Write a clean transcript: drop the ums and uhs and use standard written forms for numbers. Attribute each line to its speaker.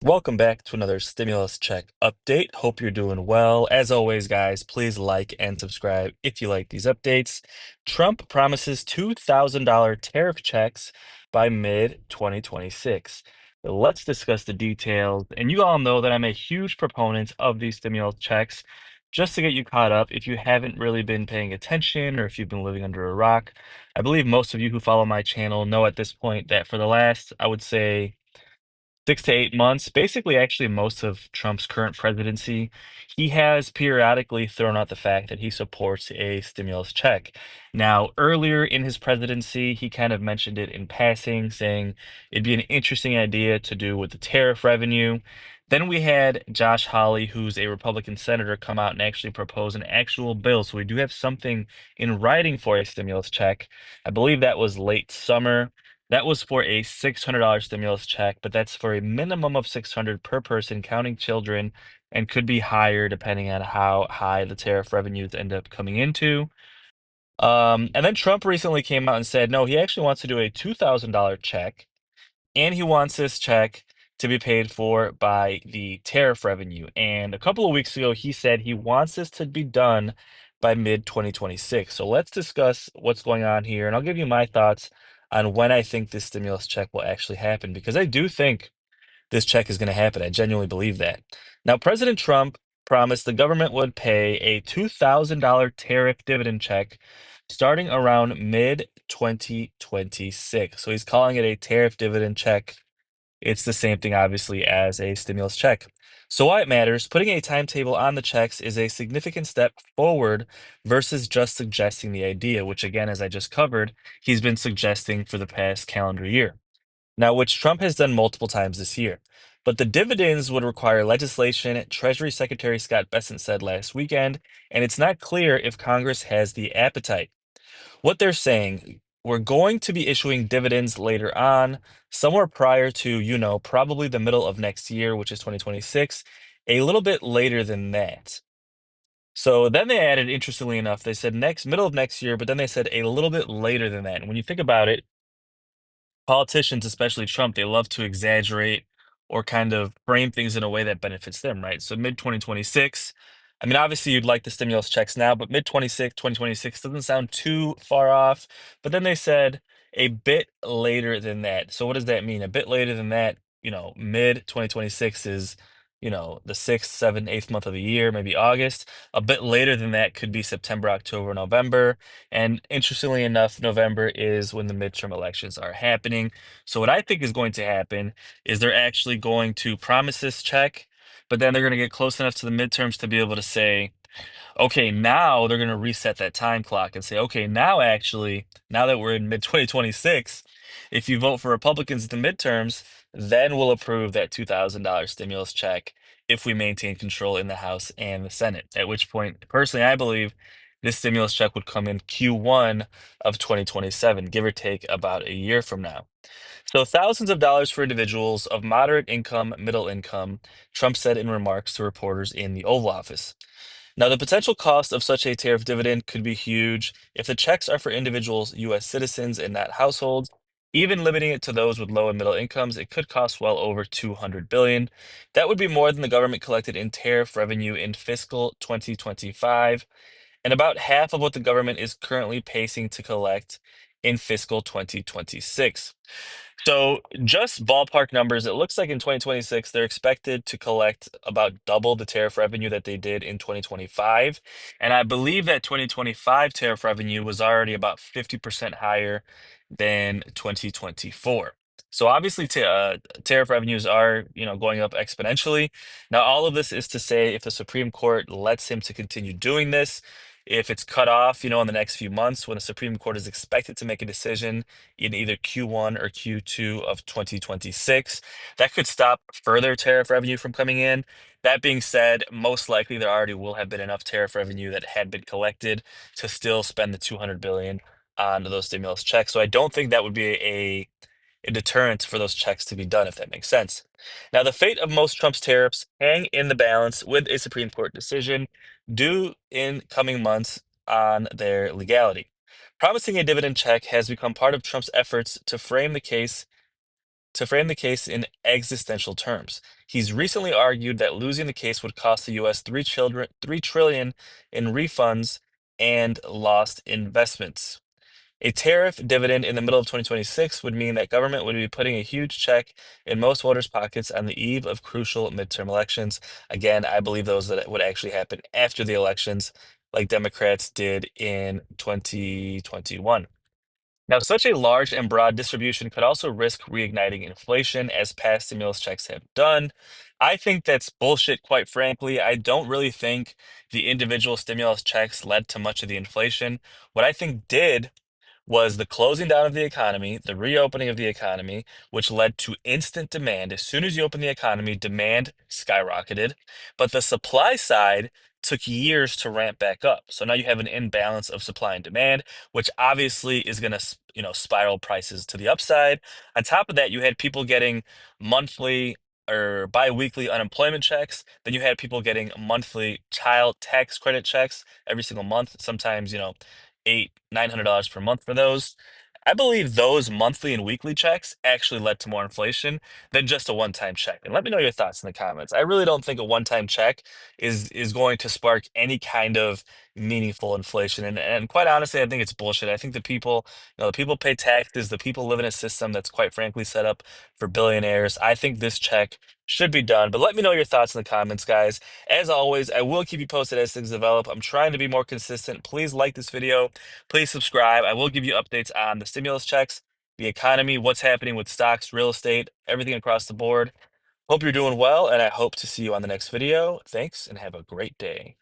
Speaker 1: Welcome back to another stimulus check update. Hope you're doing well. As always, guys, please like and subscribe if you like these updates. Trump promises $2,000 tariff checks by mid 2026. Let's discuss the details. And you all know that I'm a huge proponent of these stimulus checks. Just to get you caught up, if you haven't really been paying attention or if you've been living under a rock, I believe most of you who follow my channel know at this point that for the last, I would say, 6 to 8 months, basically, actually, most of Trump's current presidency, he has periodically thrown out the fact that he supports a stimulus check. Now, earlier in his presidency, he kind of mentioned it in passing, saying it'd be an interesting idea to do with the tariff revenue. Then we had Josh Hawley, who's a Republican senator, come out and actually propose an actual bill. So we do have something in writing for a stimulus check. I believe that was late summer. That was for a $600 stimulus check, but that's for a minimum of 600 per person, counting children, and could be higher depending on how high the tariff revenues end up coming into. And then Trump recently came out and said, no, he actually wants to do a $2,000 check, and he wants this check to be paid for by the tariff revenue. And a couple of weeks ago, he said he wants this to be done by mid 2026. So let's discuss what's going on here, and I'll give you my thoughts on when I think this stimulus check will actually happen, because I do think this check is going to happen. I genuinely believe that. Now, President Trump promised the government would pay a $2,000 tariff dividend check starting around mid 2026. So he's calling it a tariff dividend check. It's the same thing, obviously, as a stimulus check. So, why it matters, putting a timetable on the checks is a significant step forward versus just suggesting the idea, which, again, as I just covered, he's been suggesting for the past calendar year. Now, which Trump has done multiple times this year. But the dividends would require legislation, Treasury Secretary Scott Bessent said last weekend, and it's not clear if Congress has the appetite. What they're saying, we're going to be issuing dividends later on, somewhere prior to, probably the middle of next year, which is 2026, a little bit later than that. So then they added, interestingly enough, they said next middle of next year, but then they said a little bit later than that. And when you think about it, politicians, especially Trump, they love to exaggerate or kind of frame things in a way that benefits them, right? So mid 2026, I mean, obviously you'd like the stimulus checks now, but mid 26, 2026 doesn't sound too far off. But then they said a bit later than that. So what does that mean? A bit later than that, mid 2026 is, the sixth, seventh, eighth month of the year, maybe August. A bit later than that could be September, October, November. And interestingly enough, November is when the midterm elections are happening. So what I think is going to happen is they're actually going to promise this check, but then they're going to get close enough to the midterms to be able to say, okay, now they're going to reset that time clock and say, okay, now actually, now that we're in mid 2026, if you vote for Republicans at the midterms, then we'll approve that $2,000 stimulus check if we maintain control in the House and the Senate. At which point, personally, I believe this stimulus check would come in Q1 of 2027, give or take about a year from now. So, thousands of dollars for individuals of moderate income, middle income, Trump said in remarks to reporters in the Oval Office. Now, the potential cost of such a tariff dividend could be huge if the checks are for individuals, U.S. citizens, and not households. Even limiting it to those with low and middle incomes, it could cost well over 200 billion. That would be more than the government collected in tariff revenue in fiscal 2025, and about half of what the government is currently pacing to collect in fiscal 2026. So, just ballpark numbers, it looks like in 2026, they're expected to collect about double the tariff revenue that they did in 2025. And I believe that 2025 tariff revenue was already about 50% higher than 2024. So obviously, tariff revenues are, going up exponentially. Now, all of this is to say, if the Supreme Court lets him to continue doing this, if it's cut off, in the next few months, when the Supreme Court is expected to make a decision in either Q1 or Q2 of 2026. That could stop further tariff revenue from coming in. That being said, most likely there already will have been enough tariff revenue that had been collected to still spend the 200 billion on those stimulus checks. So I don't think that would be a deterrent for those checks to be done, if that makes sense. Now, the fate of most Trump's tariffs hang in the balance with a Supreme Court decision due in coming months on their legality. Promising a dividend check has become part of Trump's efforts to frame the case to frame the case in existential terms. He's recently argued that losing the case would cost the US 3 trillion in refunds and lost investments. A tariff dividend in the middle of 2026 would mean that government would be putting a huge check in most voters' pockets on the eve of crucial midterm elections. Again, I believe those that would actually happen after the elections, like Democrats did in 2021. Now, such a large and broad distribution could also risk reigniting inflation, as past stimulus checks have done. I think that's bullshit, quite frankly. I don't really think the individual stimulus checks led to much of the inflation. What I think did was the closing down of the economy, the reopening of the economy, which led to instant demand. As soon as you open the economy, demand skyrocketed, but the supply side took years to ramp back up. So now you have an imbalance of supply and demand, which obviously is going to, spiral prices to the upside. On top of that, you had people getting monthly or bi-weekly unemployment checks. Then you had people getting monthly child tax credit checks every single month. Sometimes, $900 per month for those. I believe those monthly and weekly checks actually led to more inflation than just a one-time check. And let me know your thoughts in the comments. I really don't think a one-time check is going to spark any kind of meaningful inflation. And quite honestly, I think it's bullshit. I think the people pay taxes, the people live in a system that's quite frankly set up for billionaires. I think this check should be done. But let me know your thoughts in the comments, guys. As always, I will keep you posted as things develop. I'm trying to be more consistent. Please like this video. Please subscribe. I will give you updates on the stimulus checks, the economy, what's happening with stocks, real estate, everything across the board. Hope you're doing well, and I hope to see you on the next video. Thanks, and have a great day.